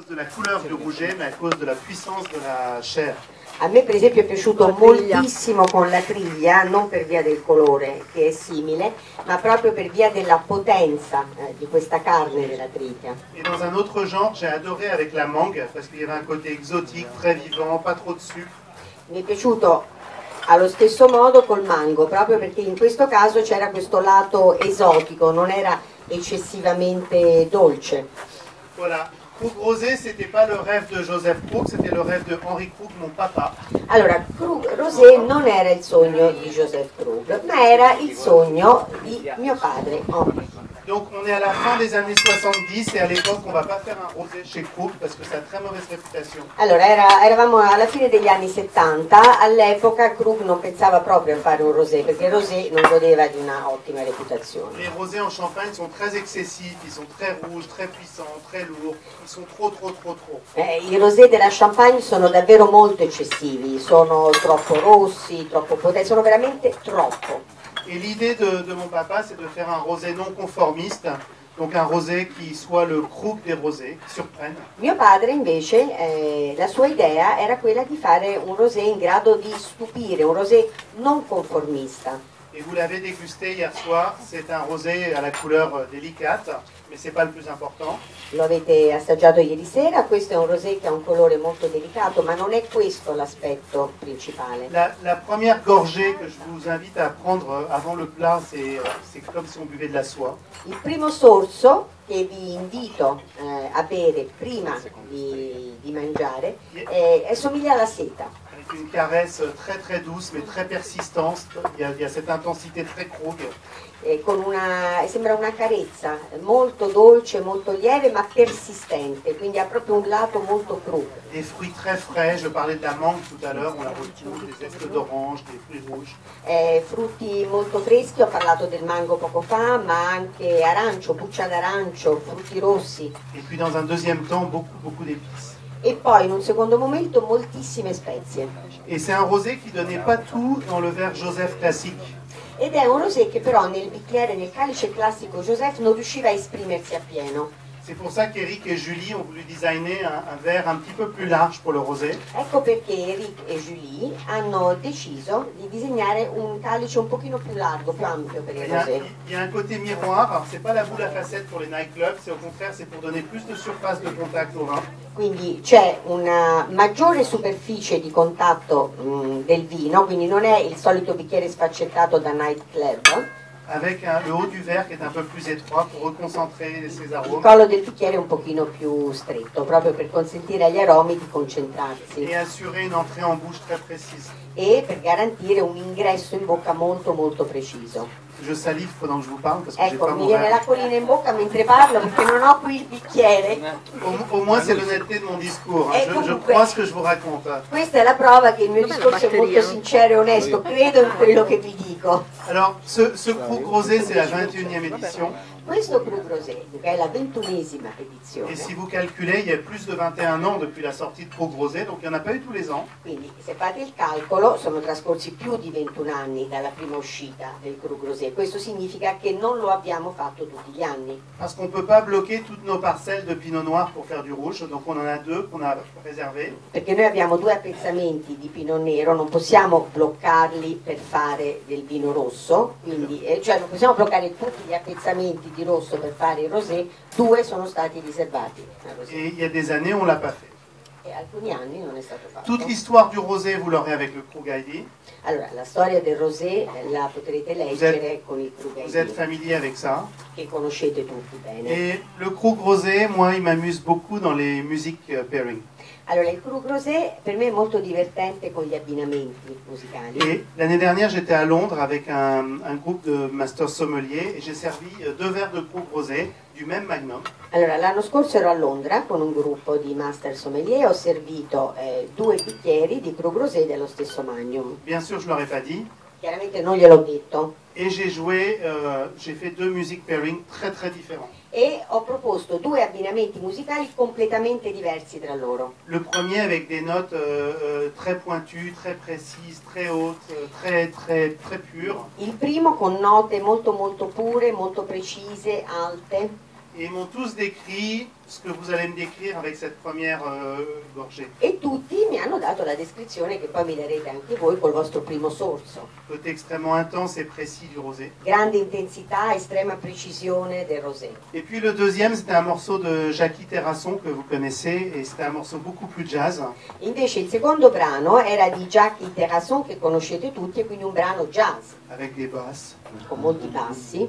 de la couleur du rouget, mais à cause de la puissance de la chair. A me per esempio è piaciuto moltissimo con la triglia, non per via del colore che è simile, ma proprio per via della potenza di questa carne della triglia. Et dans un autre genre, j'ai adoré avec la mangue, parce qu'il y avait un côté exotique, très vivant, pas trop de sucre. Mi è piaciuto allo stesso modo col mango, proprio perché in questo caso c'era questo lato esotico, non era eccessivamente dolce. Voilà. Krug rosé, c'était pas le rêve de Joseph Krug, c'était le rêve de Henri Krug, mon papa. Allora, Krug rosé non era il sogno di Joseph Krug, ma era il sogno di mio padre, Henri. Donc on est à la fin des années 70 et à l'époque on va pas faire un rosé chez Krug parce que ça a très mauvaise réputation. Allora, eravamo alla fine degli anni 70, all'epoca Krug non pensava proprio a fare un rosé, perché il rosé non godeva di una ottima reputazione. Les rosés en Champagne sont très excessifs, ils sont très rouges, très puissants, très lourds, ils sont trop. I rosé della Champagne sono davvero molto eccessivi, sono troppo rossi, troppo potenti, sono veramente troppo. Et l'idée de mon papa, c'est de faire un rosé non conformiste, donc un rosé qui soit le Krug des rosés, qui surprenne. Mio padre invece, la sua idea era quella di fare un rosé in grado di stupire, un rosé non conformista. Et vous l'avez dégusté hier soir, c'est un rosé à la couleur délicate, mais c'est pas le plus important. Lo avete assaggiato ieri sera, questo è un rosé che ha un colore molto delicato, ma non è questo l'aspetto principale. La première gorgée que je vous invite à prendre avant le plat, c'est comme si on buvait de la soie. Il primo sorso che vi invito a bere prima di mangiare somiglia alla seta. Avec une caresse très très douce mais très persistante, il y a cette intensité très Krug. Sembra una carezza molto dolce, molto lieve ma persistente, quindi ha proprio un lato molto Krug. Des fruits très frais, je parlais de la mangue tout à l'heure, on la retrouve, des zestes d'orange, des fruits rouges. Frutti molto freschi, ho parlato del mango poco fa, ma anche arancio, buccia d'arancio, frutti rossi. Et puis dans un deuxième temps, beaucoup d'épices. E poi in un secondo momento moltissime spezie. Et c'est un rosé qui donnait pas tout dans le verre Joseph classique. Ed è un rosé che però nel bicchiere, nel calice classico Joseph non riusciva a esprimersi appieno. C'est pour ça qu'Éric et Julie ont voulu designer un verre un petit peu plus large pour le rosé. Ecco perché Eric e Julie hanno deciso di disegnare un calice un pochino più largo, più ampio per il rosé. Il y a un côté miroir, alors c'est pas la boule à facettes pour les nightclubs, c'est au contraire c'est pour donner plus de surface de contact au vin. Quindi c'è una maggiore superficie di contatto del vino, quindi non è il solito bicchiere sfaccettato da nightclub. Avec le haut du verre qui est un peu plus étroit pour reconcentrer ces Il arômes. collo del bicchiere è un pochino più stretto, proprio per consentire agli aromi di concentrarsi Et assurer une entrée en bouche très précise. e per garantire un ingresso in bocca molto molto preciso. Je salive pendant que je vous parle parce que j'ai Ecco, pas mi mon viene verre. l'acquolina in bocca mentre parlo perché non ho qui il bicchiere. Au moins c'est l'honnêteté de mon discours. Et Je comunque- crois ce que je vous raconte. Questa è la prova che il mio Dov'è la discorso è molto batteria? sincero e onesto, credo in quello che vi dico. Alors ce Krug rosé c'est la 21e édition. Questo Krug Rosé, che è la 21esima edizione, Et si vous calculez, il y a plus de 21 ans depuis la sortie de Krug Rosé, donc il n'y en a pas eu tous les ans. quindi se fate il calcolo sono trascorsi più di 21 anni dalla prima uscita del Krug Rosé. Questo significa che non lo abbiamo fatto tutti gli anni, Parce qu'on ne peut pas bloquer toutes nos parcelles de pinot noir pour faire du rouge, donc on en a deux qu'on a réservés. perché noi abbiamo due appezzamenti di Pinot Nero, non possiamo bloccarli per fare del vino rosso, quindi, cioè non possiamo bloccare tutti gli appezzamenti di rosso per fare il rosé, due sono stati riservati al rosé. Et il y a des années, on ne l'a pas fait. E alcuni anni non è stato fatto. Toute l'histoire du rosé, vous l'aurez avec le Krug ID. Allora, la storia del rosé la potrete leggere con il Krug Vous êtes ID, familier avec ça. che conoscete tutti bene. Et le Krug rosé, moi, il m'amuse beaucoup dans les musiques pairing. Allora, il Krug Rosé per me è molto divertente con gli abbinamenti musicali. Et l'année dernière, j'étais à Londres avec un groupe de master sommeliers et j'ai servi 2 verres de Krug rosé du même Magnum. Allora, l'anno scorso ero a Londra con un gruppo di master sommelier e ho servito 2 bicchieri di Krug Rosé dello stesso Magnum. Bien sûr, je ne leur ai pas dit. Chiaramente non gliel'ho detto. Et j'ai fait 2 musiques pairing très très différents. E ho proposto 2 abbinamenti musicali completamente diversi tra loro. Le premier avec des notes très pointues, très précises, très hautes, très pures. Il primo con note molto molto pure, molto precise, alte. Et ils m'ont tous décrit ce que vous allez me décrire avec cette première gorgée. E tutti mi hanno dato la descrizione che poi mi darete anche voi col vostro primo sorso. Côté extrêmement intense et précis du rosé. Grande intensità, estrema precisione del rosé. Et puis le deuxième, c'était un morceau de Jackie Terrasson que vous connaissez, et c'était un morceau beaucoup plus jazz. Invece il secondo brano era di Jackie Terrasson, che conoscete tutti, e quindi un brano jazz, Avec des basses. con molti bassi.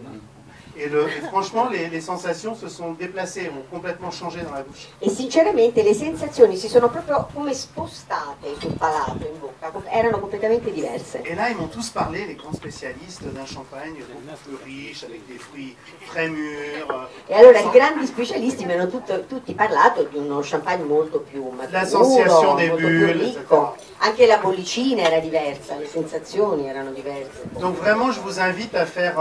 Et franchement, les sensations se sont déplacées, ont complètement changé dans la bouche. E sinceramente le sensazioni si sono proprio come spostate sul palato, in bocca, erano completamente diverse. Et là, ils m'ont tous parlé, les grands spécialistes, d'un champagne beaucoup plus riche, avec des fruits très mûrs. E allora i grandi specialisti mi hanno tutti parlato di uno champagne molto più maturo, L'association des molto più bulles, ricco. etc. Anche la bollicina era diversa, le sensazioni erano diverse. Donc vraiment, je vous invite à faire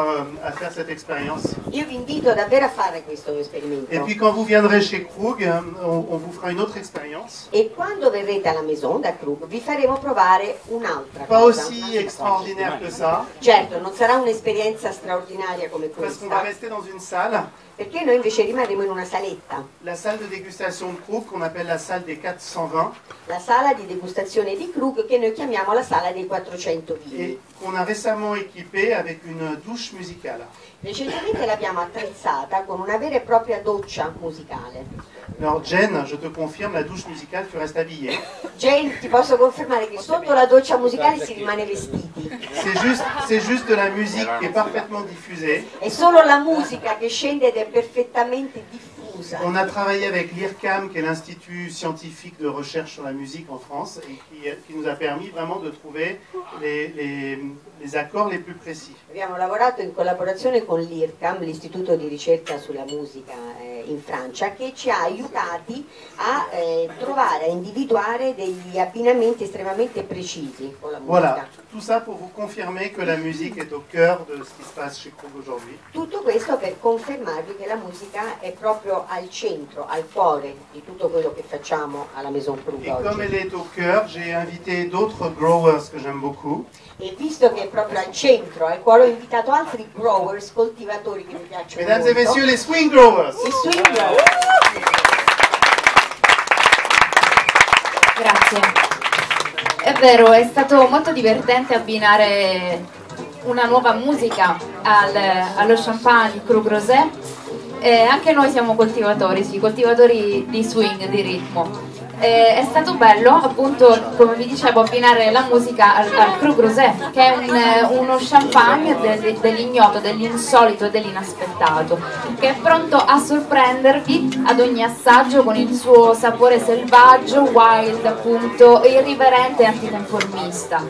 cette expérience. Io vi invito davvero a fare questo esperimento. Et puis quand vous viendrez chez Krug, on vous fera une autre expérience. E quando verrete alla Maison da Krug vi faremo provare un'altra Pas cosa. aussi extraordinaire que ça, Certo, non sarà un'esperienza straordinaria come parce qu'on va questa, rester dans une salle, perché noi invece rimarremo in una saletta, la salle de dégustation de Krug, qu'on appelle la salle des 420, la sala di degustazione di Krug, che noi chiamiamo la sala dei 400 vini. et qu'on a récemment équipée avec une douche musicale. Recentemente l'abbiamo attrezzata con una vera e propria doccia musicale. Alors Jen, je te confirme, la douche musicale, tu restes habillée. Jane, ti posso confermare che sotto la doccia musicale si rimane vestiti. C'est juste de la musique qui est parfaitement diffusée. È solo la musica che scende ed è perfettamente diffusa. On a travaillé avec l'IRCAM, qui est l'Institut scientifique de recherche sur la musique en France, et qui nous a permis vraiment de trouver les accords les plus précis. Abbiamo lavorato in collaborazione con l'IRCAM, l'Istituto di ricerca sulla musica in Francia, che ci ha aiutati a trovare, a individuare degli abbinamenti estremamente precisi con la musica. Voilà, tout ça pour vous confirmer que la musique est au cœur de ce qui se passe chez Krug aujourd'hui. Tutto questo per confermarvi che la musica è proprio al centro, al cuore di tutto quello che facciamo alla Maison Krug Et comme oggi. elle est au cœur, j'ai invité d'autres growers que j'aime beaucoup. E visto che è proprio al centro, al cuore, ho invitato altri growers, coltivatori che mi piacciono Mesdames et molto. messieurs, les swing growers. I swing growers. Grazie. È vero, è stato molto divertente abbinare una nuova musica allo champagne Krug Rosé. Anche noi siamo coltivatori, sì, coltivatori di swing, di ritmo. È stato bello, appunto, come vi dicevo, abbinare la musica al Krug Rosé, che è uno champagne dell'ignoto, dell'insolito e dell'inaspettato, che è pronto a sorprendervi ad ogni assaggio con il suo sapore selvaggio, wild, appunto, irriverente e anticonformista.